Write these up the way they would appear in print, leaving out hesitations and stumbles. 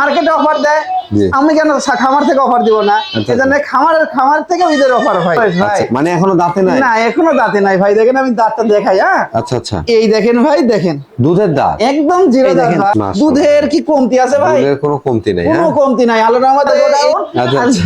মার্কেটে অফার দেয়, আমি কেন খামার থেকে অফার দিব না? এজন্য খামার থেকে ঈদের অফার ভাই। মানে এখনো দাঁতে নাই? না এখনো দাঁতে নাই ভাই। দেখেন আমি দাঁতটা দেখাই। হ্যাঁ আচ্ছা আচ্ছা, এই দেখেন ভাই, দেখেন দুধের দাঁত একদম জিরো দাঁত। দুধের কি কমতি আছে ভাই? দুধের কোনো কমতি নাই, কোনো কমতি নাই। আল্লাহর রহমতে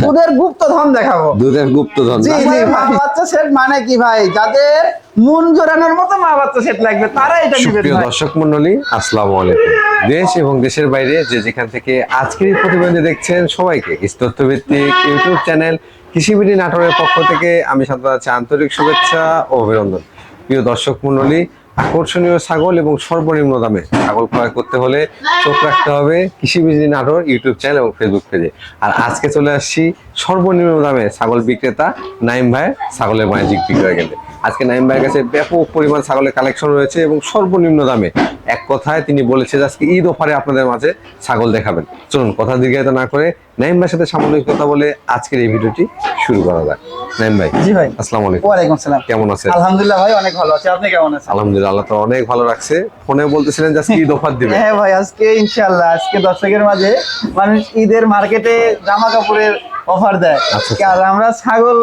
দুধের গুপ্তধন দেখাবো। দুধের গুপ্তধন। জি জি, মা বাচ্চা সেট মানে কি ভাই? যাদের মন জোরানোর মতো মা বাচ্চা সেট লাগবে তারা এটা নেবেন। প্রিয় দর্শক মণ্ডলী, আসসালামু আলাইকুম। দেশ এবং দেশের বাইরে যে যেখান থেকে আজকের এই প্রতিবেদন দেখছেন সবাইকে তথ্যভিত্তিক ইউটিউব চ্যানেল কৃষিবিডি নাটোরের পক্ষ থেকে আমি সাদা আন্তরিক শুভেচ্ছা ও অভিনন্দন। প্রিয় দর্শক মণ্ডলী, আকর্ষণীয় ছাগল এবং সর্বনিম্ন দামে ছাগল ক্রয় করতে হলে চোখ রাখতে হবে কৃষিবিডি নাটোর ইউটিউব চ্যানেল এবং ফেসবুক পেজে। আর আজকে চলে আসছি সর্বনিম্ন দামে ছাগল বিক্রেতা নাইম ভাই ছাগলের বাণিজ্যিক বিক্রয় কেন্দ্রে। আজকে নাইম ভাইয়ের কাছে ব্যাপক পরিমাণ ছাগলের কালেকশন রয়েছে এবং সর্বনিম্ন দামে। এক কথায় তিনি বলেছেন আজকে ঈদ অফারে আপনাদের মাঝে ছাগল দেখাবেন। চলুন কথা দীর্ঘায়িত না করে নাইম ভাইয়ের সাথে সাময়িক কথা বলে আজকের এই ভিডিওটি শুরু করা যাক। নাইম ভাই। জি ভাই। আসসালামু আলাইকুম। ওয়া আলাইকুম সালাম। কেমন আছেন? আলহামদুলিল্লাহ ভাই, অনেক ভালো আছি। আপনি কেমন আছেন? আলহামদুলিল্লাহ, আল্লাহ তো অনেক ভালো রাখছে। ফোনে বলতেছিলেন যে আজকে ঈদ অফার দিবেন। হ্যাঁ ভাই, আজকে ইনশাআল্লাহ আজকে দর্শকের মাঝে মানুষ ঈদের মার্কেটে জামা কাপড়ের অফার দেয়। আর আমরা ছাগল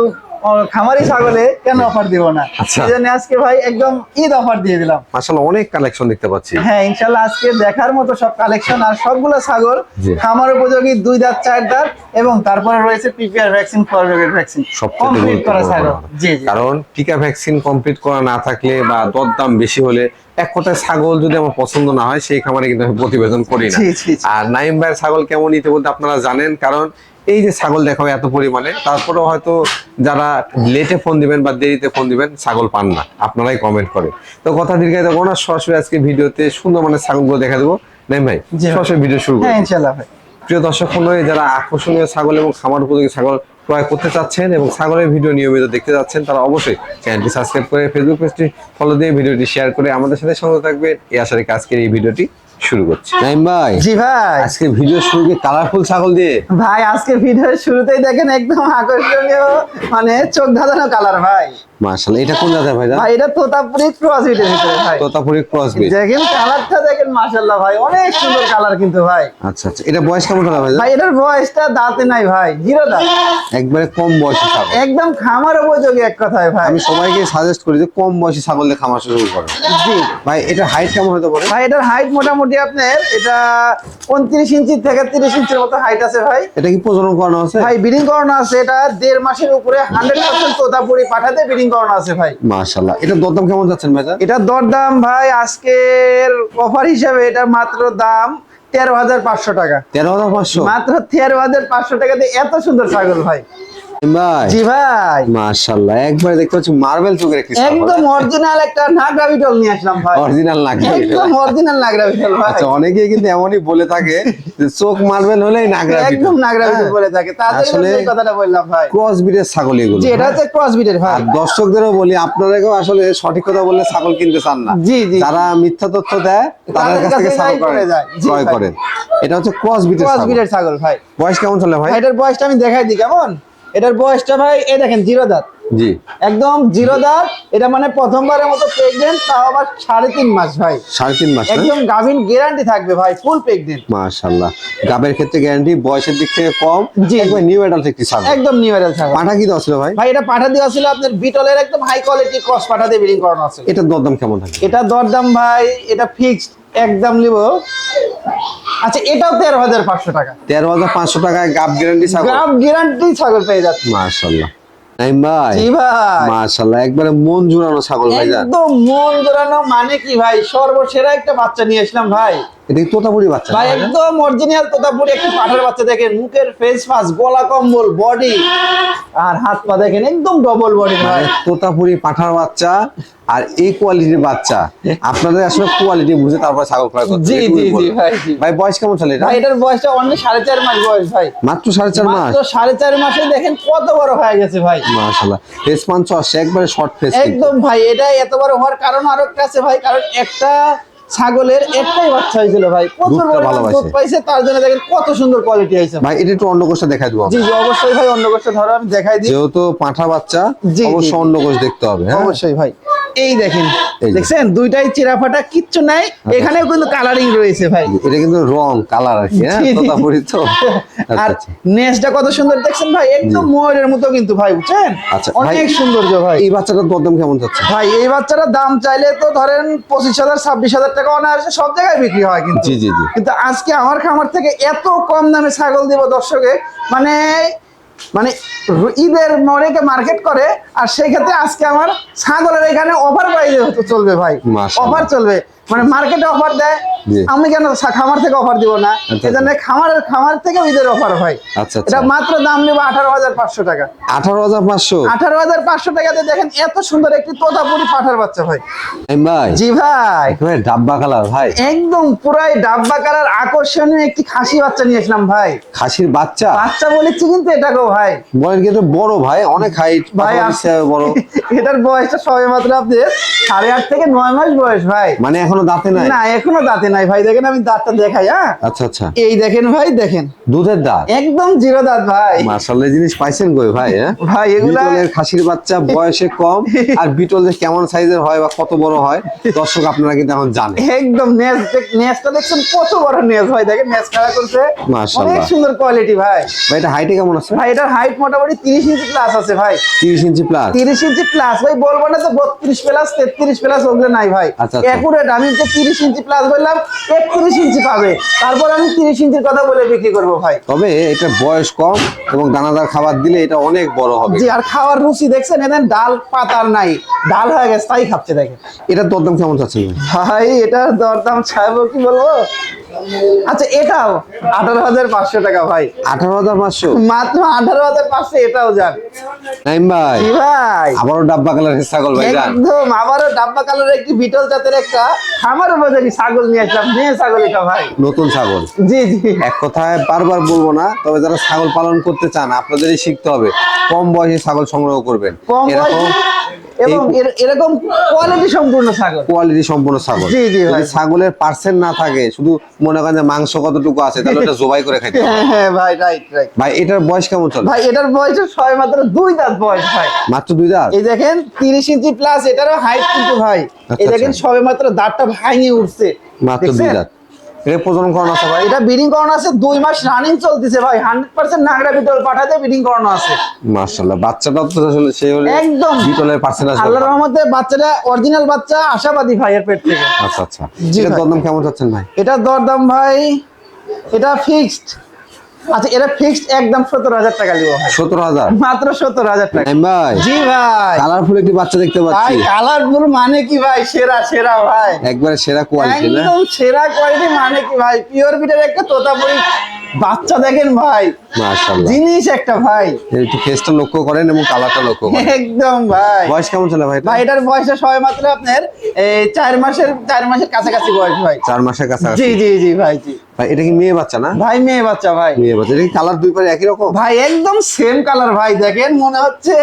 খামারি ছাগলে কেন অফার দিব না? সেজন্য আজকে ভাই একদম ঈদ অফার দিয়ে দিলাম। মাশাআল্লাহ, অনেক কালেকশন দেখতে পাচ্ছি। হ্যাঁ ইনশাআল্লাহ আজকে দেখার মতো সব কালেকশন। আর সবগুলো ছাগল খামার উপযোগী, 2 দাঁত 4 দাঁত, এবং তারপরে রয়েছে PPR vaccine, format vaccine complete করা ছাগল। জি জি, কারণ টিকা ভ্যাকসিন কমপ্লিট করা না থাকলে বা দরদাম বেশি হলে, এক কথায় ছাগল যদি আমার পছন্দ না হয় সেই খামারে কিন্তু আমি প্রতিবেদন করি না। আর নাইম ভাইয়ের ছাগল কেমন ইতিমধ্যে আপনারা জানেন, কারণ এই যে ছাগল দেখাবে এত পরিমাণে, তারপরেও হয়তো যারা লেটে ফোন দিবেন বা দেরিতে ফোন দিবেন ছাগল পান না, আপনারাই কমেন্ট করে। তো কথা দীর্ঘায়িত করব না, সরাসরি আজকে ভিডিওতে সুন্দর মানে ছাগলগুলো দেখা দেবো। নাইম ভাই সরাসরি ভিডিও শুরু করুন। হ্যাঁ ইনশাআল্লাহ ভাই। প্রিয় দর্শক মণ্ডলী, যারা আকর্ষণীয় ছাগল এবং খামার উপযোগী ছাগল ক্রয় করতে চাচ্ছেন এবং ছাগলের ভিডিও নিয়মিত দেখতে যাচ্ছেন, তারা অবশ্যই চ্যানেলটি সাবস্ক্রাইব করে ফেসবুক পেজটি ফলো দিয়ে ভিডিওটি শেয়ার করে আমাদের সাথে সঙ্গে থাকবেন। এই আশা রেখে আজকের এই ভিডিওটি শুরু করছি। নাইম ভাই। জি ভাই। আজকে ভিডিও শুরুতে কালারফুল ছাগল দিয়ে ভাই, আজকে ভিডিওর শুরুতেই দেখেন একদম আকর্ষণীয় মানে চোখ ধাঁধানো কালার ভাই। মাশাআল্লাহ, এটা কোন জাতের ভাই? ভাই এটা তোতাপুরি ক্রস বিটের ভিতরে ভাই। Totapuri cross beat. দেখেন কালারটা দেখেন, মাশাআল্লাহ ভাই, অনেক সুন্দর কালার কিন্তু ভাই। আচ্ছা আচ্ছা, এটা বয়স কেমন হলো ভাই? ভাই এটার বয়সটা দাঁতে নাই ভাই, 0 দাঁত। একবারে কম বয়সী ছাগল, একদম খামার উপযোগী এক কথায় ভাই। আমি সবাইকে সাজেস্ট করি যে কম বয়সী ছাগল দিয়ে খামার শুরু করুন। জি ভাই, এটা হাইট কেমন হতে পারে? ভাই এটার হাইট মোটামুটি আপনার এটা 29 ইঞ্চি থেকে 30 ইঞ্চির মতো হাইট আছে ভাই। এটা কি প্রজনন করানো আছে? ভাই ব্রিডিং করানো আছে। এটা 1.5 মাসের উপরে 100% তোতাপুরি পাঠাতে ব্রিডিং করানো আছে ভাই। মাশাআল্লাহ, এটা দরদাম কেমন যাচ্ছেন ভাই? এটা দরদাম ভাই আজকের অফার হিসাবে এটা মাত্র দাম 13,500 টাকা। 13,500? মাত্র 13,500 টাকা দিয়ে এত সুন্দর ছাগল ভাই। ভাই জি ভাই, মাশাআল্লাহ, একবার দেখতে পাচ্ছি মার্বেল চোখের একটি ছাগল। একদম অরিজিনাল একটা নাগরা বিটল নিয়ে আসলাম ভাই। অরিজিনাল নাগরা বিটল? একদম অরিজিনাল নাগরা বিটল ভাই। আচ্ছা, অনেকেই কিন্তু এমনই বলে থাকে যে চোখ মার্বেল হলেই নাগরা বিটল। একদম নাগরা বিটল বলে থাকে, তাদের জন্য এই কথাটা বললাম ভাই। ক্রস বিটের ছাগল এগুলো। জি, এটা হচ্ছে ক্রস বিটের ভাই। আর দর্শকদেরও বলি, আপনাদেরকেও আসলে সঠিক কথা বললে ছাগল কিনতে চান না। জি জি, যারা মিথ্যা তথ্য দেয় তাদের কাছ থেকে ছাগল ক্রয় করেন। এটা হচ্ছে ক্রস বিটের ছাগল ভাই। বয়স কেমন চলে ভাই? এটার বয়সটা আমি দেখাই দিই কেমন। এটার বয়সটা ভাই এই দেখেন, 0 দাঁত। জি, একদম 0 দাঁত। এটা মানে প্রথমবারের মতো প্রেগন্যান্ট, তাও আবার 3.5 মাস ভাই। 3.5 মাস? একদম গাভিন গ্যারান্টি থাকবে ভাই, ফুল প্রেগন্যান্ট। মাশাআল্লাহ, গাবের ক্ষেত্রে গ্যারান্টি, বয়সের দিক থেকে কম। জি, একবার নিউ অ্যাডাল্ট একটি ছাগল। একদম নিউ অ্যাডাল্ট ছাগল। পাঠা কি দছিল ভাই? ভাই এটা পাঠা দেওয়া ছিল আপনার বিটলের একদম হাই কোয়ালিটি ক্রস পাঠা দিয়ে ব্রিডিং করানো আছে। এটার দরদাম কেমন থাকে? এটা দরদাম ভাই এটা ফিক্সড একদম নিব। আচ্ছা, এটাও 13,500 টাকা। 13,500 টাকায় গাব গ্যারান্টি ছাগল? গাব গ্যারান্টি ছাগল পেয়ে যাচ্ছে। মাশাআল্লাহ নাইম ভাই। জি ভাই, মাশাআল্লাহ, একবারে মন জুড়ানো ছাগল ভাই। একদম মন জোড়ানো মানে কি ভাই, সর্বসেরা একটা বাচ্চা নিয়ে আসলাম ভাই। এটা কি তোতাপুরি বাচ্চা ভাই? একদম অরিজিনাল তোতাপুরি একটা পাঠার বাচ্চা। দেখেন মুখের ফেস ফাস, গলা কম্বল, বডি আর হাত পা দেখেন একদম ডবল বডি ভাই। তোতাপুরি পাঠার বাচ্চা আর এই কোয়ালিটির বাচ্চা, আপনাদের আসলে কোয়ালিটি বুঝে তারপর ছাগল ক্রয় করতে। জি জি জি ভাই। ভাই বয়স কেমন চলে এটা? ভাই এটার বয়সটা অনলি 4.5 মাস বয়স ভাই। মাত্র 4.5 মাস? মাত্র 4.5 মাসে দেখেন কত বড় হয়ে গেছে ভাই। মাশাআল্লাহ, ফেস পাঞ্চ আসছে, একবারে শর্ট ফেস। একদম ভাই, এটা এত বড় হওয়ার কারণ আরো একটা আছে ভাই, কারণ একটা ছাগলের একটাই বাচ্চা হয়েছিল ভাই, প্রচুর দুধ পাইছে, তার জন্য দেখেন কত সুন্দর কোয়ালিটি হয়েছে ভাই। এটা একটু অন্য কোষটা দেখাই দেবো? জি জি অবশ্যই ভাই, অন্য কোষটা ধরো আমি দেখাই দিই। যেহেতু পাঠা বাচ্চা, অবশ্যই অন্য কোষ দেখতে হবে। অবশ্যই ভাই। এই দেখেন, এই যে। দেখছেন দুইটাই চিরাফাটা, কিচ্ছু নাই, এখানেও কিন্তু কালারিং রয়েছে ভাই। এটা কিন্তু রং কালার আর কি, হ্যাঁ জি, জি। তোতাপুরি তো। আর আচ্ছা নেসটা কত সুন্দর দেখছেন ভাই, একদম ময়ূরের মতো কিন্তু ভাই, বুঝছেন? আচ্ছা ভাই, অনেক সৌন্দর্য ভাই। এই বাচ্চাটার দরদাম কেমন যাচ্ছে? ভাই এই বাচ্চাটার দাম চাইলে তো ধরেন 25,000 26,000 টাকা অনায়াসে সব জায়গায় বিক্রি হয় কিন্তু। জি জি জি। কিন্তু আজকে আমার খামার থেকে এত কম দামে ছাগল দিব দর্শকে, মানে মানে ঈদের মনেকে মার্কেট করে, আর সেই ক্ষেত্রে আজকে আমার ছাগলের এখানে অফার প্রাইজে চলবে ভাই, মাশাআল্লাহ। অফার চলবে, মানে মার্কেটে অফার দেয়, জি। আমি কেন খামার থেকে অফার দিব না? আচ্ছা, এই জন্য খামার থেকে ঈদের অফার ভাই। আচ্ছা এটা আচ্ছা, মাত্র দাম নেবো 18,500 টাকা। 18,500? 18,500 টাকাতে দেখেন এত সুন্দর একটি তোতাপুরি পাঠার বাচ্চা ভাই। ভাই জি ভাই, একেবারে ডাব্বা কালার ভাই, একদম পুরাই ডাব্বা কালার আকর্ষণীয় একটি খাসি বাচ্চা নিয়ে আসলাম ভাই। খাসির বাচ্চা? বাচ্চা বলেছি কিন্তু এটাকেও ভাই। বলেন কিন্তু বড় ভাই, অনেক হাইট ভাই বড়। এটার বয়সটা সবে মাত্র আপনার 8.5 থেকে 9 মাস বয়স ভাই। মানে এখনো দাঁতে নাই? না এখনো দাঁতে নাই ভাই, দেখেন আমি দাঁতটা দেখাই। হ্যাঁ আচ্ছা আচ্ছা, এই দেখেন ভাই, দেখেন দুধের দাঁত, একদম জিরো দাঁত ভাই। মাশাআল্লাহ জিনিস পাইছেন কই ভাই? হ্যাঁ ভাই এগুলা বিটলের খাসির বাচ্চা বয়সে কম, আর বিটল যে কেমন সাইজের হয় বা কত বড় হয় দর্শক আপনারা কিন্তু এখন জানেন। একদম নেজটা দেখছেন কত বড় নেজ ভাই, দেখেন নেজ খেলা করছে, মাশাআল্লাহ। অনেক সুন্দর কোয়ালিটি ভাই। ভাই এটা হাইটে কেমন আছে? ভাই এটার হাইট মোটামুটি 30 ইঞ্চি প্লাস আছে ভাই। 30 ইঞ্চি প্লাস? 30 ইঞ্চি প্লাস ভাই, বলবো না তো 32 প্লাস 33 প্লাস ওগুলো নাই ভাই, আচ্ছা, আচ্ছা। একুরেট। আমি যে 30 ইঞ্চি প্লাস বললাম, 31 ইঞ্চি পাবে, তারপর আমি 30 ইঞ্চির কথা বলে বিক্রি করবো ভাই। তবে এটা বয়স কম এবং দানাদার খাবার দিলে এটা অনেক বড় হবে। জি, আর খাওয়ার রুচি দেখছেন, এদের ডাল পাতার নাই, ডাল হয়ে গেছে তাই খাচ্ছে দেখেন। এটার দরদাম কেমন চাচ্ছেন ভাই? ভাই এটার দরদাম চাইবো কি বলবো, আচ্ছা এটাও 18,500 টাকা ভাই। 18,500? মাত্র 18,500, এটাও যান। নাইম ভাই জি ভাই, আবারও ডাব্বা কালারের ছাগল ভাই জান। একদম আবারও ডাব্বা কালারের একটি বিটল জাতের একটা খামার উপযোগী ছাগল নিয়ে আসলাম, মেয়ে ছাগল এটা ভাই। নতুন ছাগল, জি জি, এক কথায় বারবার বলবো না, তবে যারা ছাগল পালন করতে চান আপনাদেরই শিখতে হবে কম বয়সে ছাগল সংগ্রহ করবেন। কম এরকম বয়সী এবং এরকম কোয়ালিটি সম্পূর্ণ ছাগল। কোয়ালিটি সম্পূর্ণ ছাগল। জি, জি ভাই। যদি ছাগলের পার্সেন্ট না থাকে, শুধু মনে করেন যে মাংস কতটুকু আছে, তাহলে ওটা জবাই করে খাইতে হবে। হ্যাঁ হ্যাঁ ভাই, রাইট রাইট। ভাই এটার বয়স কেমন চলে? ভাই এটার বয়স সবে মাত্র 2 দাঁত বয়স ভাই। মাত্র 2 দাঁত? এই দেখেন 30 ইঞ্চি প্লাস, এটারও হাইট কিন্তু ভাই। এই দেখেন আচ্ছা। সবে মাত্র দাঁতটা ভাঙে উঠছে, মাত্র 2 দেখছেন? দাঁত। এটা প্রজনন করানো আছে ভাই? এটা ব্রিডিং করানো আছে, 2 মাস রানিং চলতেছে ভাই, 100% নাগরা বিটল পাঠাতে ব্রিডিং করানো আছে। মাশাআল্লাহ, বাচ্চাটা তো আসলে সেই হলে একদম বিটলের পার্সেন্টেজ। আল্লাহর রহমতে বাচ্চাটা অরিজিনাল বাচ্চা, আশাবাদী ভাইয়ের পেট থেকে। আচ্ছা আচ্ছা, জি এটার ভাই। দরদাম কেমন চাচ্ছেন ভাই? এটার দরদাম ভাই, এটা ফিক্সড, আচ্ছা এটা ফিক্সড একদম 17,000 টাকা নিব ভাই। 17,000? মাত্র 17,000 টাকা। নাইম ভাই জি ভাই, কালারফুল একটি বাচ্চা দেখতে ভাই পাচ্ছি, কালারফুল মানে কি ভাই, সেরা সেরা ভাই, একবারে সেরা কোয়ালিটি না? একদম সেরা কোয়ালিটি মানে কি ভাই, পিওর বিটের একটা তোতাপুরি বাচ্চা দেখেন ভাই, মাশাআল্লাহ। জিনিস একটা ভাই, একটু ফেসটা লক্ষ্য করেন এবং কালারটা লক্ষ্য করেন। একদম ভাই। বয়স কেমন চলে ভাই? ভাই এটার বয়সটা সবে মাত্র আপনার এই 4 মাসের কাছাকাছি বয়স ভাই। 4 মাসের কাছাকাছি? জি জি জি ভাই, জি ভাই এটা কি মেয়ে বাচ্চা না? ভাই, মেয়ে বাচ্চা ভাই। মেয়ে বাচ্চা। এটা কি কালার দুই পারে একই রকম? ভাই একদম সেম কালার ভাই, দেখেন মনে হচ্ছে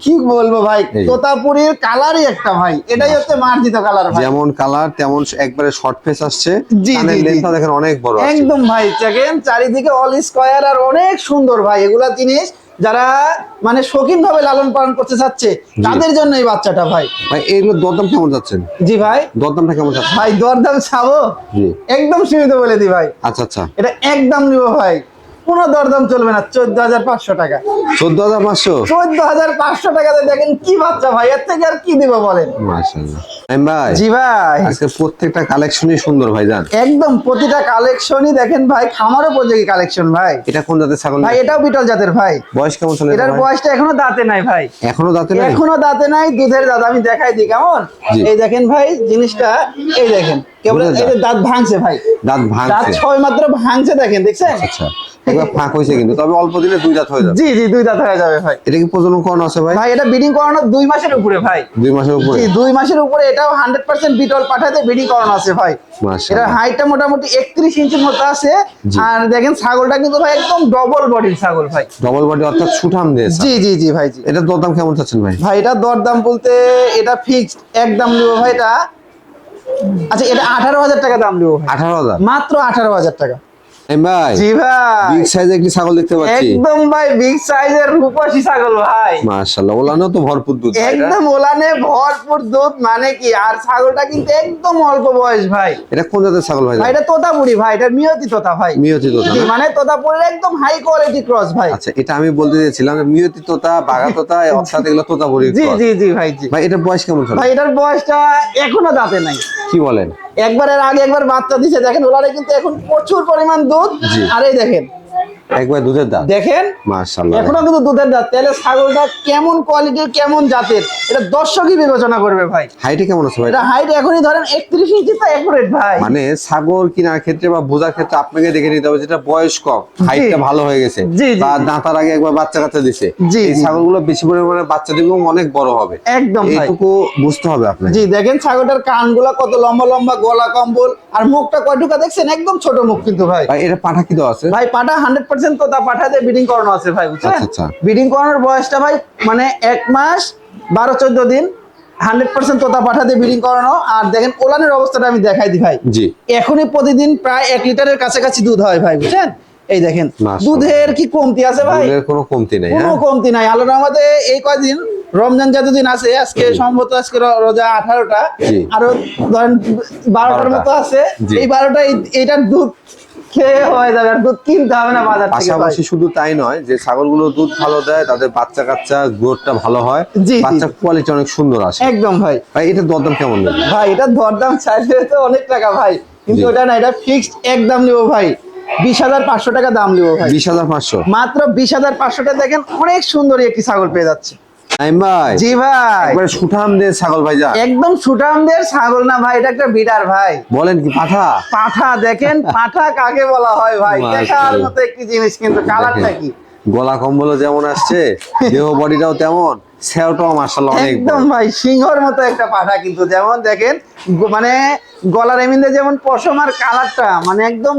কি বলবো ভাই, এই। তোতাপুরির কালারই একটা ভাই, এটাই হচ্ছে মার্জিত কালার ভাই। যেমন কালার তেমন একবারে শর্ট ফেস আসছে, জি, কানের জি, জি। লেন্থটা দেখেন অনেক বড় আছে। একদম ভাই, দেখেন চারিদিকে অল স্কয়ার আর অনেক সুন্দর ভাই, এগুলা জিনিস যারা মানে শৌখিন ভাবে লালন পালন করতে চাচ্ছে তাদের জন্য এই বাচ্চাটা ভাই। ভাই এগুলো দরদাম কেমন যাচ্ছেন? জি ভাই, দরদামটা কেমন যাচ্ছে? ভাই দরদাম ছাবো, জি। একদম সীমিত বলে দি ভাই, আচ্ছা আচ্ছা, এটা একদম নিব ভাই, কোনো দরদাম চলবে না, 14,500 টাকা। 14,500? 14,500 টাকাতে দেখেন কি বাচ্চা ভাই, এর থেকে আর কি দিব বলেন। মাশাআল্লাহ। নাইম ভাই জি ভাই, আজকে প্রত্যেকটা কালেকশনই সুন্দর ভাই জান। একদম প্রতিটা কালেকশনই দেখেন ভাই, খামার উপযোগী কালেকশন ভাই। এটা কোন জাতের ছাগল? ভাই এটাও বিটল জাতের ভাই। বয়স কেমন চলে? এটার বয়সটা এখনো দাঁতে নাই ভাই, এখনো দাঁতে নাই? এখনো দাঁতে নাই, দুধের দাঁত। আমি দেখাই দিই কেমন, জি। এই দেখেন ভাই জিনিসটা, এই দেখেন কেবল দুধের এই যে দাঁত ভাঙছে ভাই, দাঁত দাঁত ভাঙছে? ছয় মাত্র ভাঙছে, দেখেন দেখছেন। আচ্ছা, একবার ফাঁক হয়েছে কিন্তু, তবে অল্প দিনে 2 দাঁত হয়ে যাবে। জি জি, 2 দাঁত হয়ে যাবে ভাই। এটা কি প্রজনন করানো আছে ভাই? ভাই এটা ব্রিডিং করানো 2 মাসের উপরে ভাই। 2 মাসের উপরে? জি 2 মাসের উপরে, এটাও 100% বিটল পাঠাতে ব্রিডিং করানো আছে ভাই। মাশাআল্লাহ। এটার হাইটটা মোটামুটি 31 ইঞ্চির মতো আছে। জি। আর দেখেন ছাগলটা কিন্তু ভাই একদম ডবল বডির ছাগল ভাই। ডবল বডি অর্থাৎ সুঠাম দেশ। জি জি জি ভাই, জি। এটার দরদাম কেমন চাচ্ছেন ভাই? ভাই এটা দরদাম বলতে এটা ফিক্সড একদম নিব ভাই, এটা আচ্ছা এটা 18,000 টাকা দাম নিব ভাই। 18,000? মাত্র 18,000 টাকা। ভাই জি ভাই, বিগ সাইজের একটি ছাগল দেখতে পাচ্ছি। একদম ভাই বিগ সাইজের রূপসী ছাগল ভাই। মাশাআল্লাহ, ওলানো তো ভরপুর দুধ ভাই। একদম ওলানে ভরপুর দুধ, মানে কি, আর ছাগলটা কিন্তু একদম অল্প বয়স ভাই। এটা কোন জাতের ছাগল ভাই? ভাই এটা তোতাপুরি ভাই, এটা মিয়তি তোতা ভাই। মিয়তি তোতা জি, না? মানে তোতাপুরির একদম হাই কোয়ালিটি ক্রস ভাই। আচ্ছা, এটা আমি বলতে চাইছিলাম যে মিয়তি তোতা, বাঘা তোতা, অর্থাৎ এগুলো তোতাপুরি জি ক্রস। জি জি ভাই, জি ভাই এটার বয়স কেমন চলে? ভাই এটার বয়সটা এখনো দাঁতে নাই। কি বলেন? একবারের আগে একবার বাচ্চা দিছে, দেখেন ওলারে কিন্তু এখন প্রচুর পরিমাণ দুধ। জি। আর এই দেখেন, একবার দুধের দাঁত দেখেন মাশাআল্লাহ। এখনো কিন্তু দুধের দাঁত। তাহলে ছাগলটা কেমন কোয়ালিটির, কেমন জাতের, এটা দর্শকই বিবেচনা করবে ভাই। হাইটে কেমন আছে ভাই? এটা হাইট এখনই ধরেন 31 ইঞ্চি, তো একুরেট ভাই। মানে ছাগল কেনার ক্ষেত্রে বা বোঝার ক্ষেত্রে আপনাকে দেখে নিতে হবে যেটা বয়স কম, হাইটটা ভালো হয়ে গেছে, জি, জি, বা জি। দাঁতার আগে একবার বাচ্চা কাচ্চা দিছে, জি, এই জি। ছাগলগুলো বেশি পরিমাণে বাচ্চা দিবে এবং অনেক বড় হবে। একদম ভাই। এইটুকু বুঝতে হবে আপনাকে। জি, দেখেন ছাগলটার কানগুলা কত লম্বা লম্বা, গলা কম্বল, আর মুখটা কয়টুকা দেখছেন, একদম ছোট মুখ কিন্তু ভাই। ভাই এটা পাঠা কি দেওয়া আছে? ভাই পাঠা 100% তোতা পাঠা দিয়ে ব্রিডিং করানো আছে ভাই, বুঝছেন? আচ্ছা, আচ্ছা। ব্রিডিং করানোর বয়সটা ভাই মানে 1 মাস 12-14 দিন, 100% তোতা পাঠা দিয়ে ব্রিডিং করানো। আর দেখেন ওলানের অবস্থাটা আমি দেখাই দিই ভাই। জি। এখনই প্রতিদিন প্রায় 1 লিটারের কাছাকাছি দুধ হয় ভাই, বুঝছেন? এই দেখেন মাশাআল্লাহ। দুধের কি কমতি আছে ভাই? দুধের কোনো কমতি নেই। কোনো হ্যাঁ, কমতি নাই। আল্লাহর রহমতে এই কয়দিন রমজান যতদিন আছে, আজকে সম্ভবত আজকে রোজা 18টা, জি। আরো ধরেন 12টার 12টা। মতো আছে। জি। এই 12টা এইটার দুধ খেয়ে হয়ে যাবে, আর দুধ কিনতে হবে না বাজার থেকে ভাই। পাশাপাশি শুধু তাই নয় যে ছাগলগুলো দুধ ভালো দেয়, তাদের বাচ্চা কাচ্চা গ্রোথটা ভালো হয়, জি, জি। বাচ্চার কোয়ালিটি অনেক সুন্দর আসে। একদম ভাই। ভাই এটা দরদাম কেমন নেবে? ভাই এটা দরদাম চাইলে তো অনেক টাকা ভাই, কিন্তু জি। ওটা না, এটা ফিক্সড একদম নিবো ভাই, 20,500 টাকা দাম নিবো ভাই। 20,500? মাত্র 20,500 টাকা। দেখেন অনেক সুন্দর একটি ছাগল পেয়ে যাচ্ছে। ভাই জি ভাই, একবারে সুঠাম দিয়ে ছাগল ভাই, যা একদম সুঠামদের ছাগল না ভাই, এটা একটা বিডার ভাই। বলেন কি পাঠা? পাঠা, দেখেন পাঠা কাকে বলা হয় ভাই, দেখার মাশাআল্লাহ। মতো একটি জিনিস, কিন্তু কালারটা কি, গলা কম্বল যেমন আসছে, দেহ বডিটাও তেমন, সেওটাও মাশাআল্লাহ অনেক একদম বড়। ভাই সিংহর মতো একটা পাঠা কিন্তু। যেমন দেখেন মানে গলার এমিন্দে যেমন পশম, আর কালারটা মানে একদম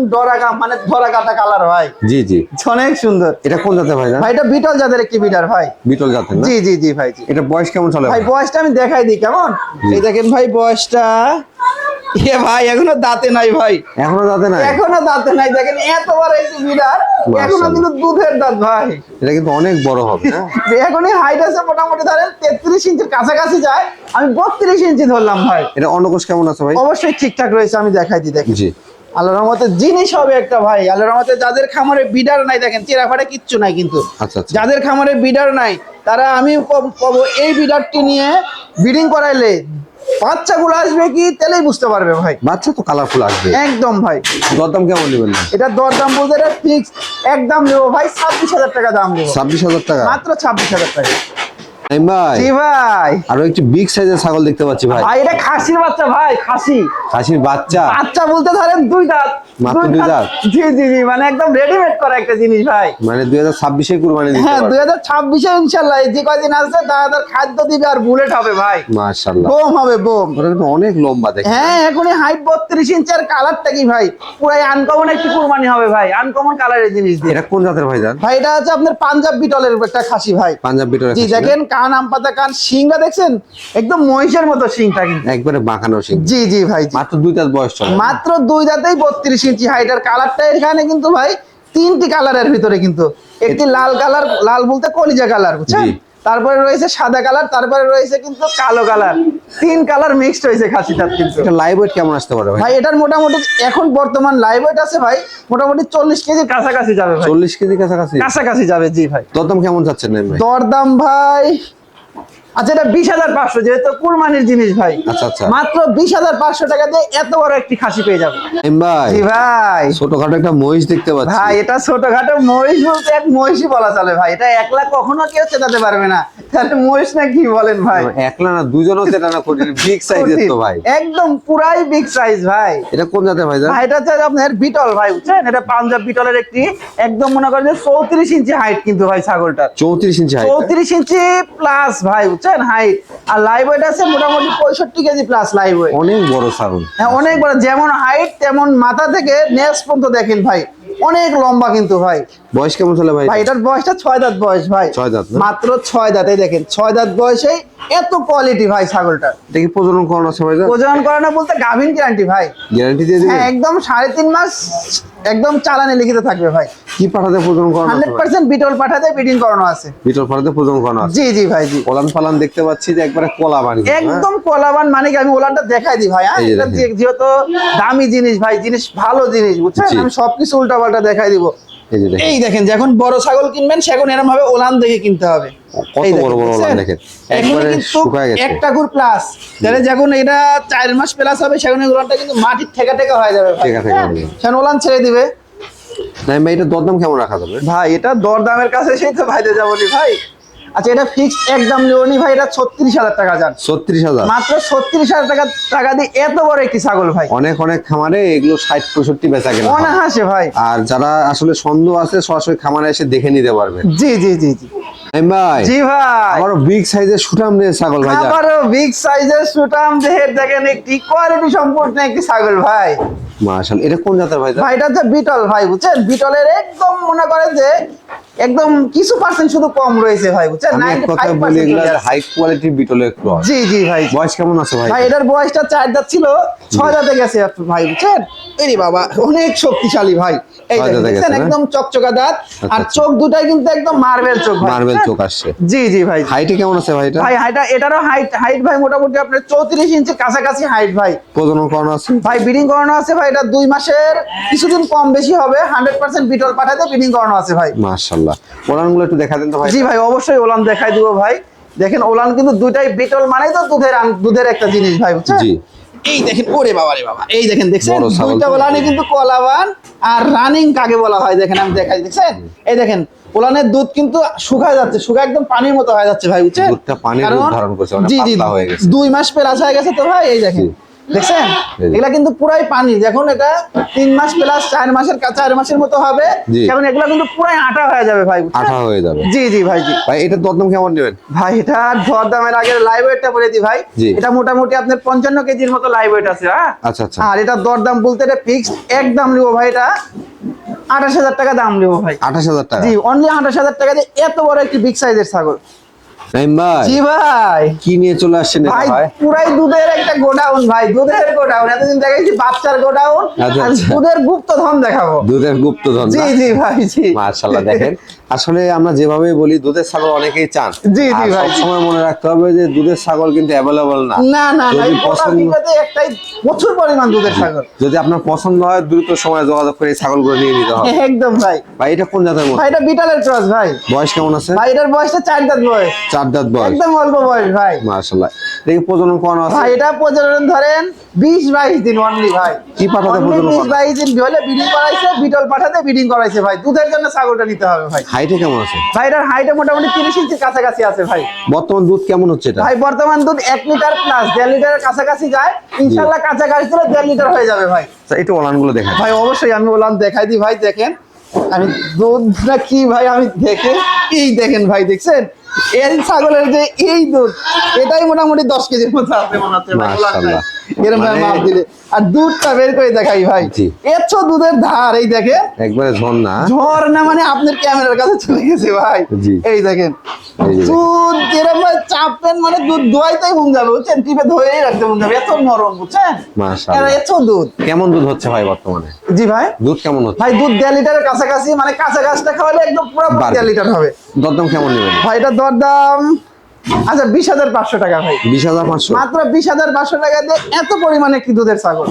মানে ধরা কাটা কালার ভাই, জি জি। অনেক সুন্দর। এটা কোন জাতের ভাই? ভাই এটা বিটল জাতের একটি বিডার ভাই। বিটল জাতের না? জি জি জি ভাই, জি। এটা বয়স কেমন চলে ভাই বয়সটা আমি দেখাই দিই কেমন। জি। এই দেখেন ভাই বয়সটা, এ ভাই এখনো দাঁতে নাই ভাই, এখনো জাতে নাই? এখনো দাঁতে নাই। দেখেন এত বড় একটি বিড়াল, এখনো মাশাআল্লাহ। কিন্তু দুধের দাঁত ভাই। এটা কিন্তু অনেক বড় হবে না? এখনই হাইট আছে মোটামুটি ধরেন 33 ইঞ্চির কাছাকাছি যায়, আমি 32 ইঞ্চি ধরলাম ভাই। এটা অন্নকোষ কেমন আছে ভাই? অবশ্যই ঠিকঠাক রয়েছে, আমি দেখাই দিই। দেখেন জি। আল্লাহর রহমতে জিনিস হবে একটা ভাই। আল্লাহর রহমতে যাদের খামারে বিডার নাই, দেখেন চেরাফাড়ে কিচ্ছু নাই কিন্তু। আচ্ছা আচ্ছা। যাদের খামারে বিডার নাই, তারা আমি কব এই বিডারটি নিয়ে ব্রিডিং করাইলে বাচ্চাগুলো আসবে কি তেলেই বুঝতে পারবে ভাই। বাচ্চা তো কালারফুল আসবে। একদম ভাই। দরদাম কেমন নেবেন না? এটা দরদাম বলতে এটা ফিক্স একদম নেবো ভাই, 26,000 টাকা দাম দেবো। 26,000 টাকা? মাত্র 26,000 টাকা। ভাই জি ভাই। আরো একটি বিগ সাইজের ছাগল দেখতে পাচ্ছি ভাই। ভাই এটা খাসির বাচ্চা ভাই, খাসি খাসির বাচ্চা? বাচ্চা বলতে ধরেন 2 দাঁত। মাত্র 2 দাঁত? জি জি জি, মানে একদম রেডিমেড করা একটা জিনিস ভাই। মানে 2026-এ কুরবানি দিতে হ্যাঁ, পারবে? 2026-এ ইনশাআল্লাহ যে কয়দিন আছে তাদের খাদ্য দিবে আর বুলেট হবে ভাই, মাশাআল্লাহ। বোম হবে বোম। ওটা কিন্তু অনেক লম্বা দেখে। হ্যাঁ, এখনই হাইট 32 ইঞ্চি, আর কালারটা কি ভাই, পুরাই আনকমন একটি কুরবানি হবে ভাই, আনকমন কালারের জিনিস দিয়ে। এটা কোন জাতের ভাই জান? ভাই এটা হচ্ছে আপনার পাঞ্জাব বিটলের একটা খাসি ভাই। পাঞ্জাব বিটলের জি, খাসি না? দেখেন কান আম পাতা কান, শিংটা দেখছেন একদম মহিষের মতো শিংটা কিন্তু। একবারে বাঁকানো সিং। জি জি ভাই, জি। মাত্র 2 দাঁত বয়স চলে। মাত্র 2 দাঁতেই 32 ইঞ্চি হাইট। আর কালারটা এখানে কিন্তু ভাই 3টি কালারের ভিতরে কিন্তু, একটি লাল কালার, লাল বলতে কলিজা কালার, বুঝছেন? জি। তারপরে রয়েছে সাদা কালার, তারপরে রয়েছে কিন্তু কালো কালার, 3 কালার মিক্সড হয়েছে খাসিটার কিন্তু। এটা লাইভ ওয়েট কেমন আসতে পারে ভাই? ভাই এটার মোটামুটি এখন বর্তমান লাইভ ওয়েট আছে ভাই মোটামুটি 40 কেজির কাছাকাছি যাবে ভাই। 40 কেজি কাছাকাছি? কাছাকাছি যাবে, জি ভাই। দরদাম কেমন চাচ্ছেন ভাই? দরদাম ভাই, আচ্ছা এটা 20,500, যেহেতু কুরবানির জিনিস ভাই। আচ্ছা, আচ্ছা। মাত্র 20,500 টাকা দিয়ে এত বড় একটি খাসি পেয়ে যাবে। ভাই জি ভাই। ছোটখাটো একটা মহিষ দেখতে পাচ্ছি। ভাই এটা ছোটখাটো মহিষ বলতে এক মহিষই বলা চলে ভাই, এটা একলা কখনো কেউ চেতাতে পারবে না, তাহলে মহিষ না কি বলেন ভাই? একলা না, দুজনও সেটা না করি, বিগ সাইজের তো ভাই। একদম পুরাই বিগ সাইজ ভাই। এটা কোন জাতের ভাই জান? ভাই এটা হচ্ছে আপনার বিটল ভাই, বুঝছেন? এটা পাঞ্জাব বিটলের একটি, একদম মনে করেন যে 34 ইঞ্চি হাইট কিন্তু ভাই ছাগলটার। 34 ইঞ্চি হাইট? 34 ইঞ্চি প্লাস ভাই, বুঝছেন হাইট। আর লাইভ ওয়েট আছে মোটামুটি 65 কেজি প্লাস লাইভ ওয়েট। অনেক বড় ছাগল। হ্যাঁ, অনেক বড়। যেমন হাইট তেমন মাথা থেকে নেস পর্যন্ত দেখেন ভাই, অনেক লম্বা কিন্তু ভাই। বয়স কেমন চলে ভাই? ভাই এটার বয়সটা 6 দাঁত বয়স ভাই। 6 দাঁত না? মাত্র 6 দাঁতে, দেখেন 6 দাঁত বয়সে এত কোয়ালিটি ভাই ছাগলটা। দেখি প্রজনন করানো আছে ভাই জান? প্রজনন করানো বলতে গাভিন গ্যারান্টি ভাই। গ্যারান্টি দিয়ে দিবেন? হ্যাঁ, একদম 3.5 মাস একদম চালানে লিখিত থাকবে ভাই। কি পাঠাতে প্রজনন করানো আছে? 100% বিটল পাঠাতে ব্রিডিং করানো আছে। বিটল পাঠাতে প্রজনন করানো আছে। জি জি ভাই জি। ওলান পালান দেখতে পাচ্ছি যে একবারে কলাবান, একদম কলাবান, মানে কি আমি ওলানটা দেখাই দিই ভাই। এই যে এটা দেখেন। যেহেতু দামি জিনিস ভাই, জিনিস ভালো জিনিস বুঝছেন, জি। আমি সবকিছু উল্টা পাল্টা দেখাই দিব। এই যে দেখেন এই দেখেন, যখন বড় ছাগল কিনবেন সেখন এরকম ভাবে ওলান দেখে কিনতে হবে। কত এই দেখেন, বড় বড় ওলান দেখছেন? দেখেন, এখানে একবারে কিন্তু শুকায় গেছে। একটা গুড় প্লাস, তাহলে যখন এটা 4 মাস প্লাস হবে সেখন এই ওলানটা কিন্তু মাটির ঠেকা ঠেকা হয়ে যাবে ভাই। ঠেকা ঠেকা হ্যাঁ? হয়ে যাবে। সেখন ওলান ছেড়ে দিবে। নাই ভাই, এটা দরদাম কেমন রাখা যাবে? ভাই এটা দরদামের কাছে সেই তো ভাইতে যাবনি ভাই। আচ্ছা, এটা ফিক্সড একদম নেওনি ভাই, এটা 36,000 টাকা যান। 36,000? মাত্র 36,000 টাকা দিয়ে এত বড় একটি ছাগল ভাই। অনেক অনেক খামারে এগুলো 60-65 বেচা কেনা হয়। অনাহাসে ভাই। আর যারা আসলে সন্দেহ আছে সরাসরি খামারে এসে দেখে নিতে পারবেন। জি জি জি জি নাই ভাই, জি ভাই। আমারও বিগ সাইজের সুঠাম রে ছাগল ভাই। আবারও বিগ সাইজের সুটাম দেহের দেখেন একটি কোয়ালিটি সম্পূর্ণ একটি ছাগল ভাই। মাশাআল্লাহ, এটা কোন জাতের ভাই? ভাই এটা হচ্ছে বিটল ভাই, বুঝছেন? বিটলের একদম মনে করেন যে একদম কিছু পার্সেন্ট শুধু কম রয়েছে ভাই, বুঝছেন? আমি এক কথা বলি, 95% এগুলো চলে আসছে। হাই কোয়ালিটির বিটলের ক্রস। জি জি ভাই। বয়স কেমন আছে ভাই? ভাই এটার বয়সটা 4 দাঁত ছিল, 6 দাঁতে গেছে ভাই, বুঝছেন? এরে বাবা, অনেক শক্তিশালী ভাই। এই 6 দেখেন, দাঁতে গেছে দেখছেন? না? একদম চকচকা দাঁত, আর আচ্ছা। চোখ দুটাই কিন্তু একদম মার্বেল চোখ ভাই। মার্বেল বুঝছেন? চোখ আসছে। জি জি ভাই। হাইটে কেমন আছে ভাই এটা? ভাই এটারও হাইট ভাই মোটামুটি আপনার 34 ইঞ্চির কাছাকাছি হাইট ভাই। প্রজনন করানো আছে? ভাই ব্রিডিং করানো আছে ভাই, এটা 2 মাসের কিছুদিন কম বেশি হবে। 100% বিটল পাঠাতে ব্রিডিং করানো আছে ভাই। মাশাআল্লাহ, ওলানগুলো একটু দেখা দেন তো ভাই। জি ভাই, অবশ্যই ওলান দেখাই দিব ভাই। দেখেন ওলান কিন্তু দুইটাই বিটল, মানে তো দুধের একটা জিনিস ভাই, বুঝছেন? জি। এই দেখেন, ওরে বাবা রে বাবা, এই দেখেন, দেখছেন? বড় ছাগল দুইটা তো। ওলানই কিন্তু কলাবান আর রানিং কাকে বলা হয় দেখেন, আমি দেখাই, দেখছেন? এই দেখেন ওলানের দুধ কিন্তু শুকায় যাচ্ছে, শুকায় একদম পানির মতো হয়ে যাচ্ছে ভাই, বুঝছেন? দুধটা পানির রূপ কারণ- ধারণ করছে, অনেক জি জি, পাতলা হয়ে গেছে। 2 মাস প্লাস হয়ে গেছে তো ভাই, এই দেখেন, জি। দেখছেন? এই যে। এগুলা কিন্তু পুরাই পানি। দেখুন এটা 3 মাস প্লাস 4 মাসের মতো হবে, জি। কারণ এগুলা কিন্তু পুরাই আটা হয়ে যাবে ভাই, বুঝছেন? আঠা হয়ে যাবে। জি জি ভাই জি। ভাই এটা দরদাম কেমন নেবেন? ভাই এটা দরদামের আগে লাইভ ওয়েটটা বলে দিই ভাই। জি। এটা মোটামুটি আপনার 55 কেজির মতো লাইভ ওয়েট আছে। হ্যাঁ, আচ্ছা আচ্ছা। আর এটা দরদাম বলতে এটা ফিক্সড একদম নিব ভাই, এটা 28,000 টাকা দাম নিব ভাই। 28,000 টাকা? জি, অনলি 28,000 টাকা দিয়ে এত বড় একটি বিগ সাইজের ছাগল। নাইম ভাই, জি ভাই। কি নিয়ে চলে আসছেন এটা ভাই ভাই? পুরাই দুধের একটা গোডাউন ভাই, দুধের গোডাউন। এতদিন দেখাইছি বাচ্চার গোডাউন, আচ্ছা, আর আচ্ছা। দুধের গুপ্তধন দেখাবো। দুধের গুপ্তধন জি না? জি ভাই জি। মাশাআল্লাহ, দেখেন আসলে আমরা যেভাবে বলি দুধের ছাগল অনেকেই চান। জি, জি আর ভাই, জি। সবসময় মনে রাখতে হবে যে দুধের ছাগল কিন্তু অ্যাভেলেবল না। না না ভাই, যদি গোটা পছন্দ, বিঘাতে একটাই প্রচুর পরিমাণ দুধের ছাগল। যদি আপনার পছন্দ হয় দ্রুত সময় যোগাযোগ করে এই ছাগলগুলো নিয়ে নিতে হবে। একদম ভাই। ভাই এটা কোন জাতের মধ্যে? ভাই এটা বিটলের ক্রস ভাই। বয়স কেমন আছে? ভাই এটার বয়সটা 4 দাঁত বয়স, 4 দাঁত বয়স। একদম অল্প বয়স ভাই। মাশাআল্লাহ, দেখি প্রজনন করানো আছে? ভাই এটা প্রজনন ধরেন 20-22 দিন অনলি ভাই। কি পাঠাতে প্রজনন করানো? 20-22 দিন হলে ব্রিডিং করাইছে, বিটল পাঠাতে ব্রিডিং করাইছে ভাই। দুধের জন্য ছাগলটা নিতে হবে ভাই। হাইটে কেমন আছে? ভাই এটার হাইটে মোটামুটি 30 ইঞ্চির কাছাকাছি আছে ভাই। বর্তমান দুধ কেমন হচ্ছে এটা? ভাই বর্তমান দুধ 1 লিটার প্লাস, 1.5 লিটারের কাছাকাছি যায়। ইনশাআল্লাহ কাছাকাছি হলে 1.5 লিটার হয়ে যাবে ভাই। আচ্ছা, একটু ওলানগুলো দেখেন। ভাই অবশ্যই আমি বললাম দেখাই দিই ভাই, দেখেন আমি দুধ না কি ভাই, আমি দেখে এই দেখেন ভাই, দেখছেন? এই ছাগলের যে এই দুধ, এটাই মোটামুটি 10 কেজির মতো আছে মনে হচ্ছে ভাই। মাশাআল্লাহ। এরকম ভাবে মানে- মাপ দিলে, আর দুধটা বের করে দেখাই ভাই, জি। এত দুধের ধার, এই দেখেন। একবারে ঝর্ণা। ঝর্ণা মানে আপনার ক্যামেরার কাছে চলে গেছে ভাই। জি। এই দেখেন, এই যে দেখেন। দুধ যেরকম ভাই চাপেন মানে দুধ দোয়াইতেই মন যাবে, বুঝছেন? টিপে ধরেই রাখতে মন যাবে, এত নরম, বুঝছেন? মাশাআল্লাহ। এত দুধ। কেমন দুধ হচ্ছে ভাই বর্তমানে? জি ভাই। দুধ কেমন হচ্ছে? ভাই দুধ 1.5 লিটারের কাছাকাছি, মানে কাঁচা গাছটা খাওয়ালে একদম পুরো বাড়বে। 1.5 লিটার হবে। দরদাম কেমন নেবেন? ভাই এটা দরদাম আচ্ছা 20,500 টাকা ভাই। 20,500? মাত্র 20,500 টাকা দিয়ে এত পরিমাণে কি দুধের ছাগল।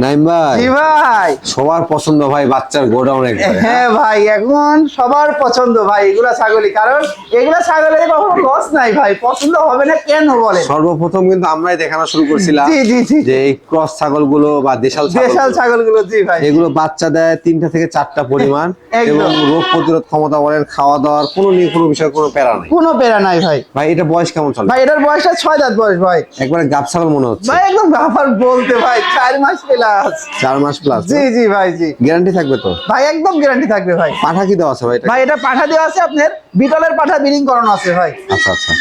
নাইম ভাই, জি ভাই। সবার পছন্দ ভাই বাচ্চার গোডাউন একবারে। হ্যাঁ ভাই, এখন সবার পছন্দ ভাই এগুলা ছাগলই, কারণ এগুলা ছাগলের কখনো লস নাই ভাই। পছন্দ হবে না কেন বলে? সর্বপ্রথম কিন্তু আমরাই দেখানো শুরু করছিলাম জি জি জি। যে এই ক্রস ছাগলগুলো বা দেশাল দেশাল ছাগল, ছাগলগুলো, জি ভাই। এগুলো বাচ্চা দেয় 3টা থেকে 4টা পরিমাণ, একদম। এবং রোগ প্রতিরোধ ক্ষমতা বলেন, খাওয়া দাওয়ার কোনো নিয়ে কোনো বিষয় কোনো প্যারা নাই। কোনো পেরা নাই ভাই। ভাই এটা বয়স কেমন চলে? ভাই এটার বয়সটা 6 দাঁত বয়স ভাই। একবারে গাব ছাগল মনে হচ্ছে। ভাই একদম ব্যাপার বলতে ভাই 4 মাস প্লাস। 4 মাস প্লাস? জি জি ভাই জি। গ্যারান্টি থাকবে তো? ভাই একদম গ্যারান্টি থাকবে ভাই। পাঠা কি দেওয়া আছে ভাই এটা? ভাই এটা পাঠা দেওয়া আছে, আপনার বিটলের পাঠা ব্রিডিং করানো আছে ভাই। আচ্ছা আচ্ছা,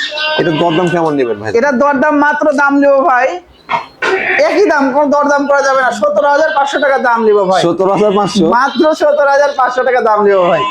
এটা দরদাম কেমন নেবেন ভাই? এটার দরদাম মাত্র দাম নেবো ভাই একই দাম, কোনো দরদাম করা যাবে না। 17,500 টাকা দাম নিব ভাই। 17,500 মাত্র 17,500 টাকা দাম নিব ভাই।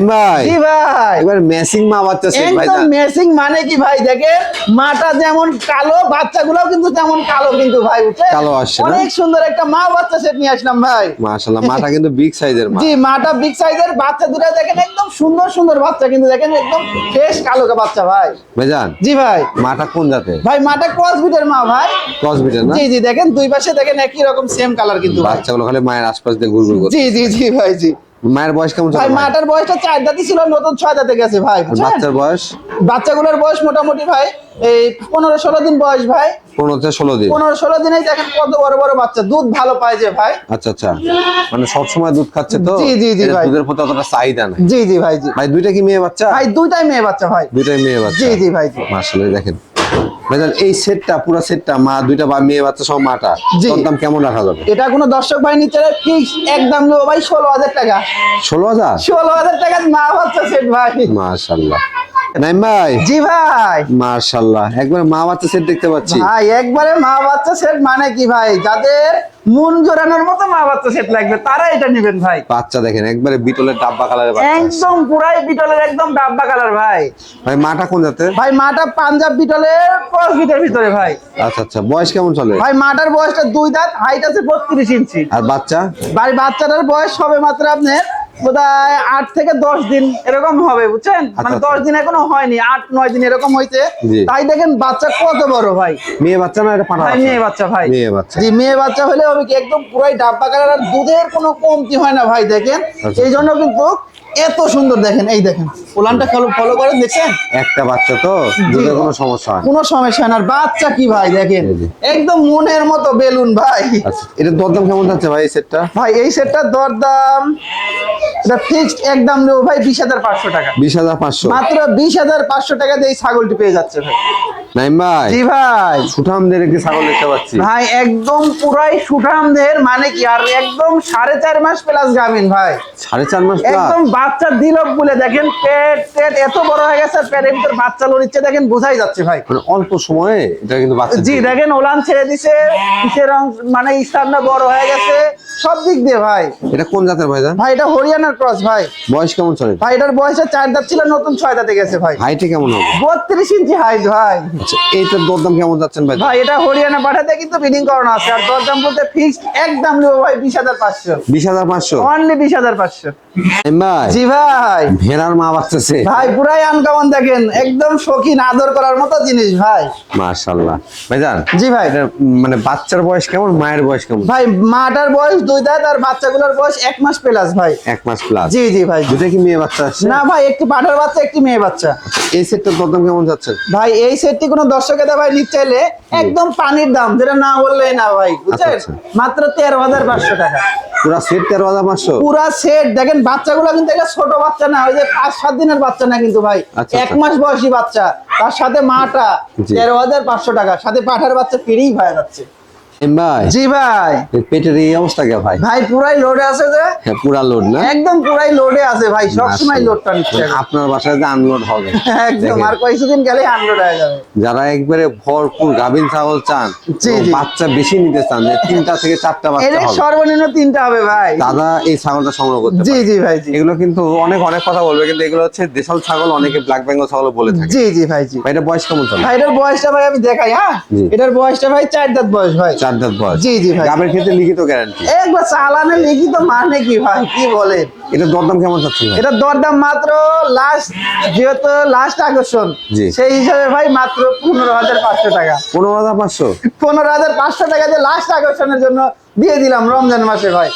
ভাই জি ভাই, এবার ম্যাচিং মা বাচ্চা সেট ভাই একদম ম্যাচিং। মানে কি ভাই, দেখেন মাটা যেমন কালো, বাচ্চাগুলোও কিন্তু তেমন কালো কিন্তু ভাই, বুঝছেন? কালো আসছে না? অনেক সুন্দর একটা মা বাচ্চা সেট নিয়ে আসলাম ভাই। মাশাআল্লাহ, মাটা কিন্তু বিগ সাইজের মা। জি, মাটা বিগ সাইজের, বাচ্চা দুটো দেখেন একদম সুন্দর সুন্দর বাচ্চা, কিন্তু দেখেন একদম ফ্রেশ কালো বাচ্চা ভাই। ভাইজান জি ভাই, মাটা কোন জাতের? ভাই মাটা ক্রস বিটের মা ভাই। ক্রস বিটের না? জি জি, দেখেন দুই পাশে দেখেন একই রকম সেম কালার কিন্তু ভাই। বাচ্চাগুলো খালি মায়ের আশপাশ দিয়ে ঘুরঘুর করছে। জি জি জি ভাই জি। মায়ের বয়স কেমন চলে ভাই ভাই? মাটার বয়সটা 4 দাঁতই ছিল, নতুন 6 দাঁতে গেছে ভাই, আর বুঝছেন? বাচ্চার বয়স? বাচ্চাগুলোর বয়স মোটামুটি ভাই এই 15-16 দিন বয়স ভাই। 15 থেকে 16 দিন। 15-16 দিনেই দেখেন কত বড় বড় বাচ্চা, দুধ ভালো পায় যে ভাই। আচ্ছা আচ্ছা, মানে সব সময় দুধ খাচ্ছে তো? জি, জি, জি এদের ভাই। দুধের প্রতি অতটা চাহিদা নাই। জি জি ভাই জি। ভাই দুইটা কি মেয়ে বাচ্চা? ভাই দুইটাই মেয়ে বাচ্চা ভাই। দুইটাই মেয়ে বাচ্চা। জি জি ভাই জি। মাশাআল্লাহ, দেখেন ভাইজান এই সেটটা, পুরো সেটটা মা দুইটা বা মেয়ে বাচ্চা সব মাটা, জি। তোর দাম কেমন রাখা যাবে? এটা কোনো দর্শক ভাই নিচে ফিক্স একদম নেবো ভাই 16,000 টাকা। 16,000? 16,000 টাকা মা বাচ্চা সেট ভাই। মাশাআল্লাহ। নাইম ভাই, জি ভাই। মাশাআল্লাহ, একবার মা বাচ্চা সেট দেখতে পাচ্ছি। ভাই একবারে মা বাচ্চা সেট, মানে কি ভাই, যাদের মন জোরানোর মতো মা বাচ্চা সেট লাগবে তারা এটা নেবেন ভাই। বাচ্চা দেখেন একবারে বিটলের ডাব্বা কালারের বাচ্চা। একদম পুরাই বিটলের একদম ডাব্বা কালার ভাই। ভাই মাটা কোন জাতের? ভাই মাটা পাঞ্জাব বিটলের ক্রস বিটের ভিতরে ভাই। আচ্ছা আচ্ছা, বয়স কেমন চলে? ভাই মাটার বয়সটা 2 দাঁত, হাইট আছে 32 ইঞ্চি। আর বাচ্চা? ভাই বাচ্চাটার বয়স সবে মাত্র আপনার বোধহয় 8 থেকে 10 দিন এরকম হবে, বুঝছেন? মানে আচ্ছা। 10 দিন এখনো হয়নি, 8-9 দিন এরকম হইছে। জি। তাই দেখেন বাচ্চা কত বড় ভাই। মেয়ে বাচ্চা না এটা পাঠা ভাই বাচ্চা? মেয়ে বাচ্চা ভাই। মেয়ে বাচ্চা। জি, মেয়ে বাচ্চা হলে হবে কি একদম পুরাই ডাব্বা কালার, আর দুধের কোনো কমতি হয় না ভাই, দেখেন। আচ্ছা। এই জন্য কিন্তু এত সুন্দর, দেখেন এই দেখেন উলানটা ফলো করেন, দেখছেন? একটা বাচ্চা তো, দুধের কোনো সমস্যা হয় না। কোনো সমস্যা না। আর বাচ্চা কি ভাই দেখেন, জি, জি। একদম মনের মতো বেলুন ভাই। আচ্ছা, এটা দরদাম কেমন যাচ্ছে ভাই এই সেটটা? ভাই এই সেটটার দরদাম, এটা ফিক্সড একদম নেবো ভাই 20,500 টাকা। 20,500? মাত্র 20,500 টাকা দিয়ে এই ছাগলটি পেয়ে যাচ্ছে ভাই। নাইম ভাই, জি ভাই। সুঠামদের একটি ছাগল দেখতে পাচ্ছি। ভাই একদম পুরাই সুঠামদের, মানে কি আর একদম 4.5 মাস প্লাস গাভিন ভাই। 4.5 মাস প্লাস? একদম বাচ্চা দিলক বলে, দেখেন পেট এত বড় হয়ে গেছে, আর পেটের ভিতর বাচ্চা লড়িচ্ছে, দেখেন বোঝাই যাচ্ছে ভাই। মানে অল্প সময়ে এটা কিন্তু বাচ্চা জি দিবে। দেখেন ওলান ছেড়ে দিছে, কিসের মানে স্থানটা বড় হয়ে গেছে সব দিক দিয়ে ভাই। এটা কোন জাতের ভাইজান? ভাই এটা হরিয়ানার ক্রস ভাই। বয়স কেমন চলে? ভাই এটার বয়সে 4 দাঁত ছিল, নতুন 6 দাঁতে গেছে ভাই। হাইটে কেমন হবে? 32 ইঞ্চি হাইট ভাই। আচ্ছা, এইটার দরদাম কেমন যাচ্ছেন ভাই? ভাই এটা হরিয়ানা পাঠাতে কিন্তু বিডিং করানো আছে, আর দরদাম বলতে ফিক্সড একদম নেবো ভাই 20,500। 20,500? অনলি 20,500। নাইম ভাই, জি ভাই। ভেড়ার মা বাচ্চা সে? ভাই পুরাই আনকমন, দেখেন একদম শৌখিন, আদর করার মতো জিনিস ভাই। মাশাআল্লাহ। ভাইজান জি ভাই। এটা মানে বাচ্চার বয়স কেমন, মায়ের বয়স কেমন? ভাই মাটার বয়স 2 দাঁত, আর বাচ্চাগুলোর বয়স 1 মাস প্লাস ভাই। 1 মাস প্লাস? জি জি ভাই। দুটো কি মেয়ে বাচ্চা আসছে? না ভাই, একটি পাঠার বাচ্চা একটি মেয়ে বাচ্চা। এই সেটটার দরদাম কেমন যাচ্ছে? ভাই এই সেটটি কোনো দর্শকের ভাই নিতে চাইলে একদম পানির দাম, যেটা না বললেই না ভাই, বুঝছেন? আচ্ছা। মাত্র 13,500 টাকা। পুরা সেট 13,500? পুরা সেট দেখেন, বাচ্চাগুলো কিন্তু এটা ছোট বাচ্চা না, ওই যে 5-7 দিনের বাচ্চা না কিন্তু ভাই, আচ্ছা, 1 মাস বয়সী বাচ্চা, তার সাথে মাটা। জি। 13,500 টাকা, সাথে পাঠার বাচ্চা ফ্রিই হয়ে যাচ্ছে। নাইম ভাই, জি ভাই। এই পেটের এই অবস্থা কে ভাই? ভাই পুরাই লোডে আছে যে, হ্যাঁ, পুরা লোড না? একদম পুরাই লোডে আছে ভাই, সবসময় লোডটা নিচ্ছে। আপনার বাসায় যে আনলোড হবে। একদম, দেখেন, আর কিছুদিন গেলে আনলোড হয়ে যাবে। যারা একবারে ভরপুর গাভীন ছাগল চান, জি, এবং জি। বাচ্চা বেশি নিতে চান, যে 3টা থেকে 4টা বাচ্চা এর হবে, সর্বনিম্ন 3টা হবে ভাই। দাদা এই ছাগলটা সংগ্রহ করতে জি পারে। জি ভাই জি। এগুলো কিন্তু অনেক অনেক কথা বলবে, কিন্তু এগুলো হচ্ছে দেশাল ছাগল, অনেকে ব্ল্যাক বেঙ্গল ছাগল বলে থাকে। জি জি ভাই জি। ভাই এটা বয়স কেমন চলে? ভাই এটার বয়সটা ভাই আমি দেখাই, হ্যাঁ। জি। এটার বয়সটা ভাই 4 দাঁত বয়স ভাই। 4 দাঁত বয়স? জি জি ভাই। গাবের ক্ষেত্রে লিখিত গ্যারান্টি? একবার চালানে লিখিত, মানে কি ভাই, কি বলেন? এটা দরদাম কেমন চাচ্ছেন ভাই? এটার দরদাম মাত্র লাস্ট, যেহেতু লাস্ট আকর্ষণ, জি। সেই হিসাবে ভাই মাত্র 15,500 টাকা। 15,500? 15,500 টাকা দিয়ে লাস্ট আকর্ষণের জন্য দিয়ে দিলাম রমজান মাসে ভাই।